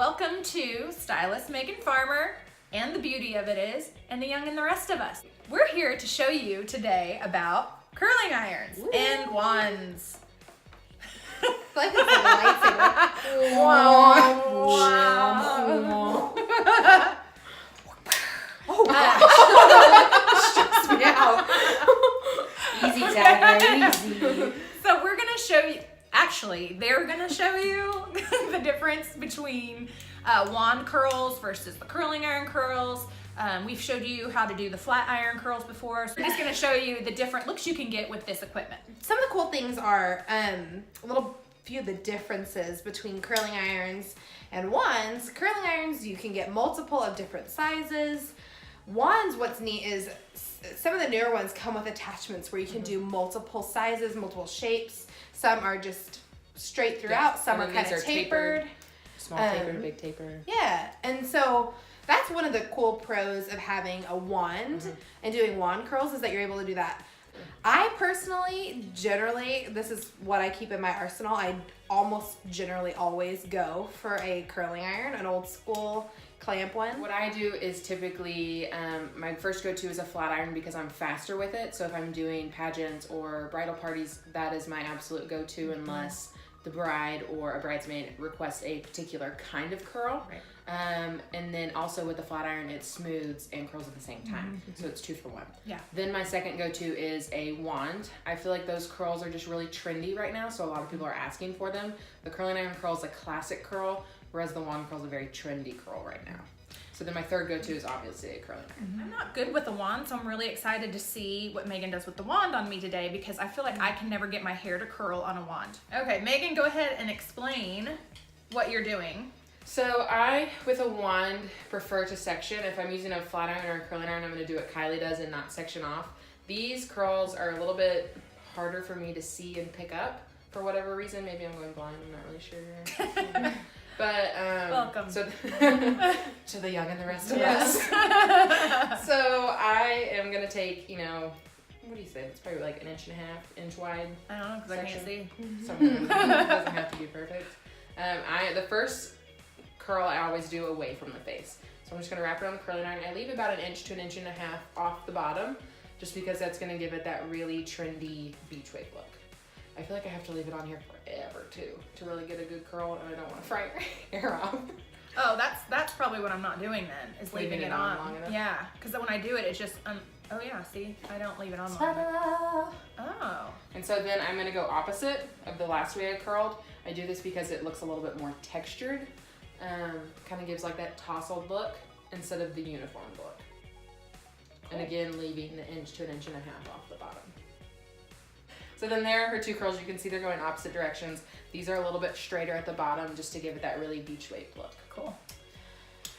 Welcome to Stylist Megan Farmer, and the beauty of it is, and the young and the rest of us. We're here to show you today about curling irons and wands. It's like it's a lightsaber. Wow. Oh gosh. Stressed me out. Easy, Dagger, easy. So we're gonna show you, actually, they're gonna show you the difference between wand curls versus the curling iron curls. We've showed you how to do the flat iron curls before, so we're just gonna show you the different looks you can get with this equipment. Some of the cool things are a little few of the differences between curling irons and wands. Curling irons, you can get multiple of different sizes. Wands, what's neat is some of the newer ones come with attachments where you can do multiple sizes, multiple shapes. Some are just straight throughout, some are kind of tapered. Small taper, big taper. Yeah, and so that's one of the cool pros of having a wand and doing wand curls is that you're able to do that. I personally, generally, this is what I keep in my arsenal. I almost generally always go for a curling iron, an old school clamp one. What I do is typically, my first go-to is a flat iron because I'm faster with it. So if I'm doing pageants or bridal parties, that is my absolute go-to unless the bride or a bridesmaid requests a particular kind of curl. Right. And then also with the flat iron, it smooths and curls at the same time. So it's 2 for 1. Yeah. Then my second go-to is a wand. I feel like those curls are just really trendy right now, so a lot of people are asking for them. The curling iron curl is a classic curl, whereas the wand curl is a very trendy curl right now. So then my third go-to is obviously a curling iron. I'm not good with the wand, so I'm really excited to see what Megan does with the wand on me today because I feel like I can never get my hair to curl on a wand. Okay, Megan, go ahead and explain what you're doing. So I, with a wand, prefer to section. If I'm using a flat iron or a curling iron, I'm going to do what Kylee does and not section off. These curls are a little bit harder for me to see and pick up for whatever reason. Maybe I'm going blind, I'm not really sure. But Welcome. So to the young and the rest of us. So I am going to take, what do you say? It's probably like 1.5 inches, inch wide. I don't know because I can't see. Something. It doesn't have to be perfect. The first curl I always do away from the face. So I'm just going to wrap it on the curling iron. I leave about 1 inch to 1.5 inches off the bottom just because that's going to give it that really trendy beach wave look. I feel like I have to leave it on here forever too to really get a good curl, and I don't want to fry your hair off. Oh, that's probably what I'm not doing then, is leaving it on. Long enough. Yeah, because when I do it, it's just, oh yeah, see, I don't leave it on long enough. Oh. And so then I'm going to go opposite of the last way I curled. I do this because it looks a little bit more textured. Kind of gives like that tousled look instead of the uniformed look. Cool. And again, leaving 1 inch to 1.5 inches off the bottom. So then there are her 2 curls. You can see they're going opposite directions. These are a little bit straighter at the bottom just to give it that really beach wave look. Cool.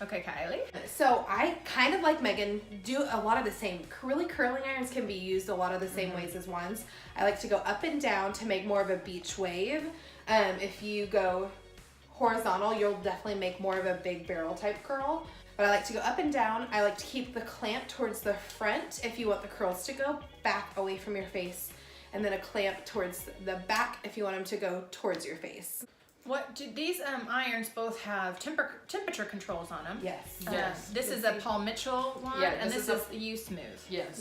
Okay, Kylee. So I kind of like Megan, do a lot of the same. Really, curling irons can be used a lot of the same ways as wands. I like to go up and down to make more of a beach wave. If you go horizontal, you'll definitely make more of a big barrel type curl. But I like to go up and down. I like to keep the clamp towards the front if you want the curls to go back away from your face. And then a clamp towards the back if you want them to go towards your face. What do these irons both have temperature controls on them? Yes. Yes. This is a Paul Mitchell one, Yeah, and this this is is U Smooth. Yes.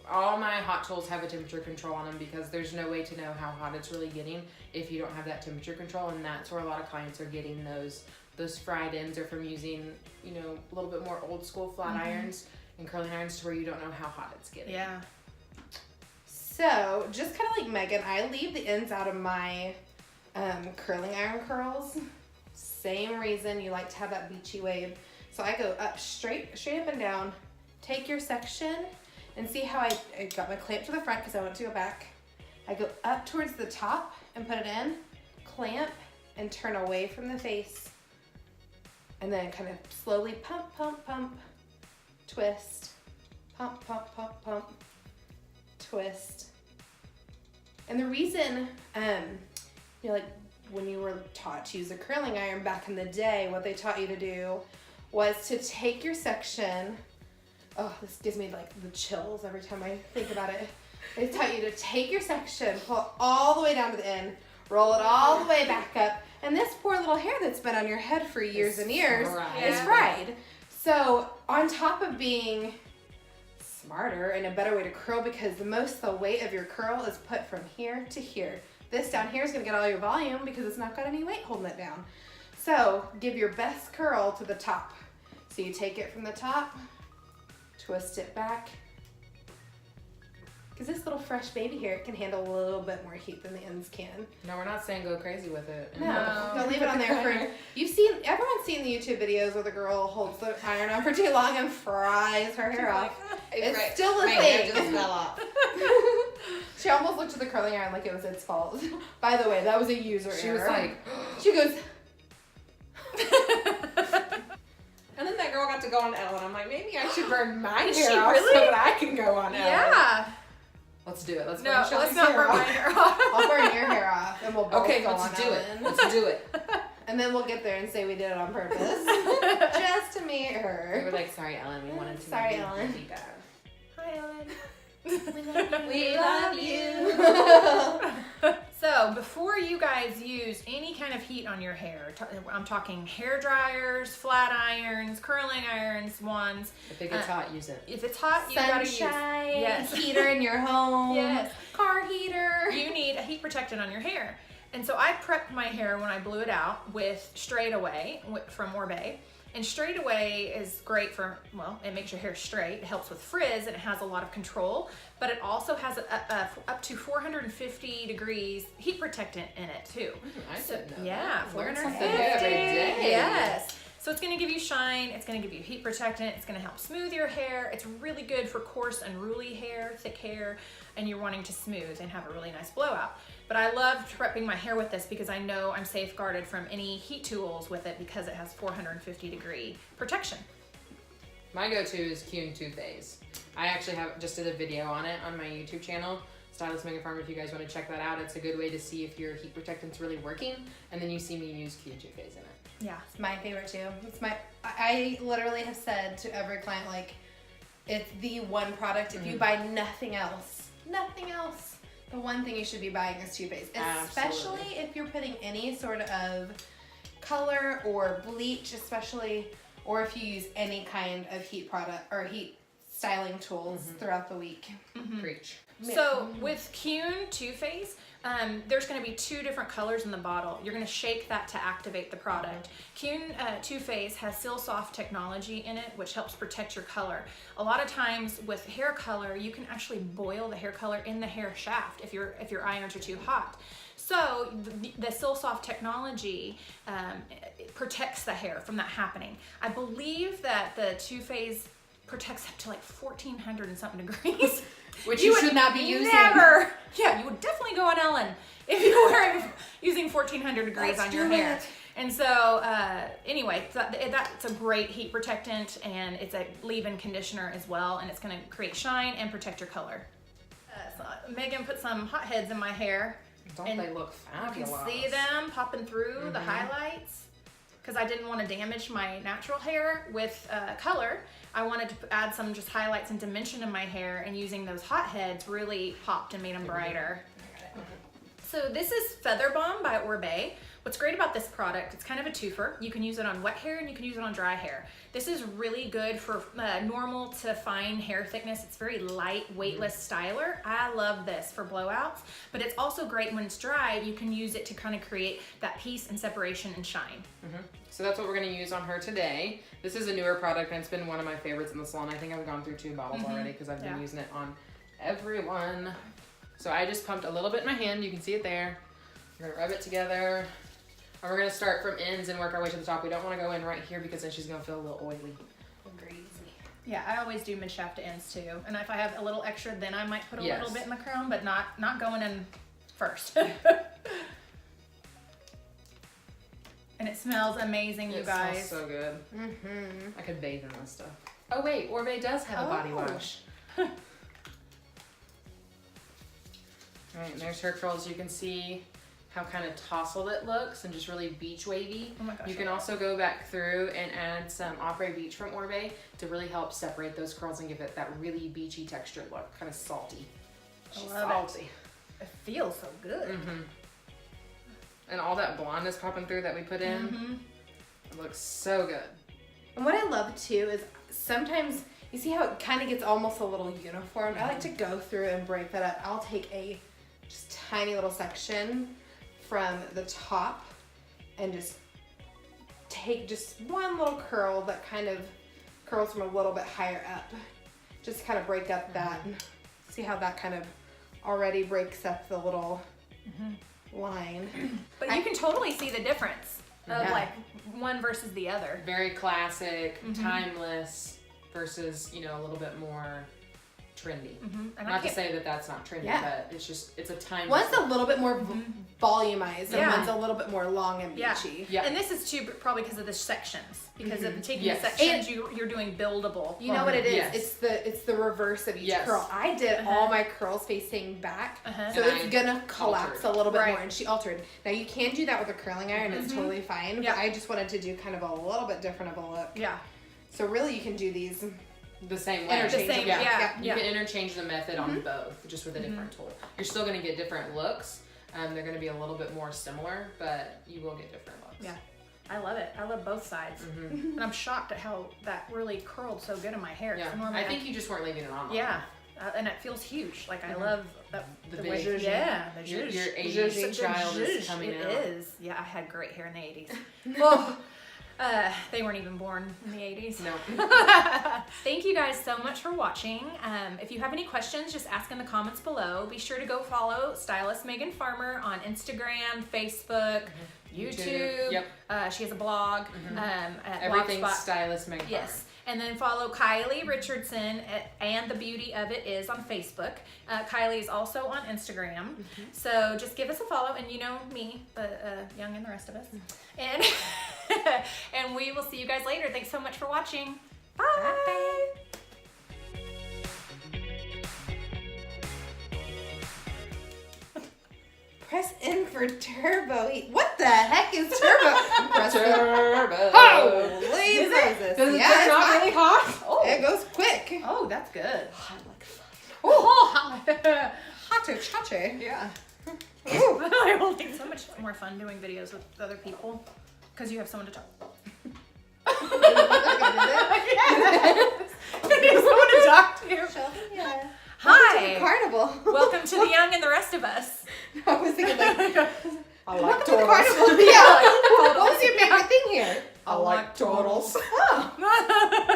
All my hot tools have a temperature control on them because there's no way to know how hot it's really getting if you don't have that temperature control, and that's where a lot of clients are getting those fried ends or from using, a little bit more old school flat irons and curling irons to where you don't know how hot it's getting. Yeah. So, just kind of like Megan, I leave the ends out of my curling iron curls. Same reason you like to have that beachy wave. So I go up straight up and down, take your section, and see how I got my clamp to the front because I want to go back. I go up towards the top and put it in, clamp, and turn away from the face. And then kind of slowly pump, pump, pump, twist, pump, pump, pump, pump, twist. And the reason, like when you were taught to use a curling iron back in the day, what they taught you to do was to take your section. Oh, this gives me like the chills every time I think about it. They taught you to take your section, pull it all the way down to the end, roll it all the way back up. And this poor little hair that's been on your head for years and years is fried. So on top of being smarter and a better way to curl, because the weight of your curl is put from here to here. This down here is going to get all your volume because it's not got any weight holding it down. So give your best curl to the top. So you take it from the top, twist it back. Because this little fresh baby hair can handle a little bit more heat than the ends can. No, we're not saying go crazy with it. No, don't leave it on there for. Everyone's seen the YouTube videos where the girl holds the iron on for too long and fries her hair off. It's still a thing. Just fell off. She almost looked at the curling iron like it was its fault. By the way, that was a user error. She was like, she goes. And then that girl got to go on Ellen. I'm like, maybe I should burn my Is hair she off really? so that I can go on Ellen. Yeah. let's do it. Let's No, burn let's Shelby's not hair burn my off. hair off. I'll burn your hair off, and we'll both Okay, go let's on do it. Ellen. Let's do it. And then we'll get there and say we did it on purpose, just to meet We her. were like, sorry, Ellen. We wanted to. Sorry, make you Ellen. be bad. Hi, Ellen. We love you. So before you guys use any kind of heat on your hair, I'm talking hair dryers, flat irons, curling irons, wands. If it gets hot, use it. If it's hot, you gotta use. Sunshine, Yes. heater in your home, Yes. car heater. You need a heat protectant on your hair. And so I prepped my hair when I blew it out with Straight Away from Orbe. And Straight Away is great for, well, it makes your hair straight. It helps with frizz and it has a lot of control. But it also has up to 450 degrees heat protectant in it too. I didn't know. Yeah, that. Learn 450. something new every day. Yes. So it's going to give you shine, it's going to give you heat protectant, it's going to help smooth your hair. It's really good for coarse, unruly hair, thick hair, and you're wanting to smooth and have a really nice blowout. But I love prepping my hair with this because I know I'm safeguarded from any heat tools with it because it has 450 degree protection. My go-to is Kylee two-phase. I actually just did a video on it on my YouTube channel, Stylist Megan Farm. If you guys want to check that out, it's a good way to see if your heat protectant's really working. And then you see me use Kylee two-phase in it. Yeah. It's my favorite too. I literally have said to every client, like, it's the one product. If you buy nothing else, the one thing you should be buying is two-phase. Especially if you're putting any sort of color or bleach, especially, or if you use any kind of heat product or heat styling tools throughout the week. Preach. So with Kylee two-phase, there's going to be two different colors in the bottle. You're going to shake that to activate the product. Kylee two-phase has Seal Soft technology in it, which helps protect your color. A lot of times with hair color, you can actually boil the hair color in the hair shaft if your irons are too hot. So the Seal Soft technology protects the hair from that happening. I believe that the two-phase protects up to like 1,400 and something degrees. Which you should not be using. Never. Yeah, you would definitely go on Ellen if you were using 1,400 degrees Let's on your do hair. it. And so, anyway, that's a great heat protectant, and it's a leave-in conditioner as well, and it's going to create shine and protect your color. So Megan put some hot heads in my hair. Don't And they look You fabulous? can see them popping through the highlights. Because I didn't want to damage my natural hair with color, I wanted to add some just highlights and dimension in my hair, and using those hot heads really popped and made them brighter. So this is Feather Bomb by Orbe. What's great about this product, it's kind of a twofer. You can use it on wet hair and you can use it on dry hair. This is really good for normal to fine hair thickness. It's very light, weightless styler. I love this for blowouts, but it's also great when it's dry. You can use it to kind of create that peace and separation and shine. So that's what we're going to use on her today. This is a newer product and it's been one of my favorites in the salon. I think I've gone through 2 bottles already because I've been using it on everyone. So I just pumped a little bit in my hand. You can see it there. We're going to rub it together. And we're going to start from ends and work our way to the top. We don't want to go in right here because then she's going to feel a little oily. Greasy. Yeah, I always do mid shaft to ends too. And if I have a little extra, then I might put a little bit in the crown, but not going in first. And it smells amazing, you guys. It smells so good. I could bathe in this stuff. Oh wait, Orbe does have a body wash. Alright, and there's her curls. You can see how kind of tousled it looks and just really beach wavy. Oh my gosh. You can also go back through and add some Opera Beach from Orbe to really help separate those curls and give it that really beachy textured look, kind of salty. She's love it. salty. It feels so good. And all that blonde is popping through that we put in. Mm-hmm. It looks so good. And what I love too is sometimes you see how it kind of gets almost a little uniform. I like to go through and break that up. I'll take a just tiny little section from the top and just take just one little curl that kind of curls from a little bit higher up. Just kind of break up that. See how that kind of already breaks up the little line. But you can totally see the difference of Yeah. like one versus the other. Very classic, timeless, versus, you know, a little bit more trendy. And Not to say that that's not trendy, Yeah. but it's just, it's a timeless. One's a little bit more volumized and Yeah. one's a little bit more long and Yeah. beachy. Yeah. And this is too probably because of the sections. Because of taking Yes. the sections, you're doing buildable. You know what it is? Yes. It's the reverse of each Yes. curl. I did all my curls facing back, so And it's I gonna collapse altered. a little bit Right. more. And she altered. Now you can do that with a curling iron; it's totally fine. Yeah. But I just wanted to do kind of a little bit different of a look. Yeah. So really, you can do these. the same way. The same, yeah. You can interchange the method on both, just with a different tool. You're still going to get different looks. They're going to be a little bit more similar, but you will get different looks. Yeah. I love it. I love both sides. And I'm shocked at how that really curled so good in my hair. 'Cause Yeah. normally I think you just weren't leaving it on long. yeah. And it feels huge. Like I love that, The way. big- Yeah, the Your zhuzh. 80s Such a child is zhuzh. coming It out. is. Yeah, I had great hair in the 80s. Well, they weren't even born in the 80s. No. Thank you guys so much for watching. If you have any questions, just ask in the comments below. Be sure to go follow Stylist Megan Farmer on Instagram, Facebook, YouTube. Yep. She has a blog at Everything's Blogspot. Stylist Megan Farmer. Yes. And then follow Kylee Richardson and The Beauty of It is on Facebook. Kylie is also on Instagram. So just give us a follow, and you know me, but Young and the rest of us. And and we will see you guys later. Thanks so much for watching. Bye. Press in for turbo. What the heck is turbo? Press Turbo. Holy Is it? Moses. Does it Yeah, turn it's out hot. really hot? Oh. It goes quick. Oh, that's good. Hot like fire. Oh, Hotter. yeah. I will think so much more fun doing videos with other people because you have someone to talk. You have someone to talk to. Yeah. Hi. Carnival. Welcome to the Young and the rest of us. I was thinking like, I welcome to the carnival. Yeah. What was your favorite thing here? I like turtles. Oh.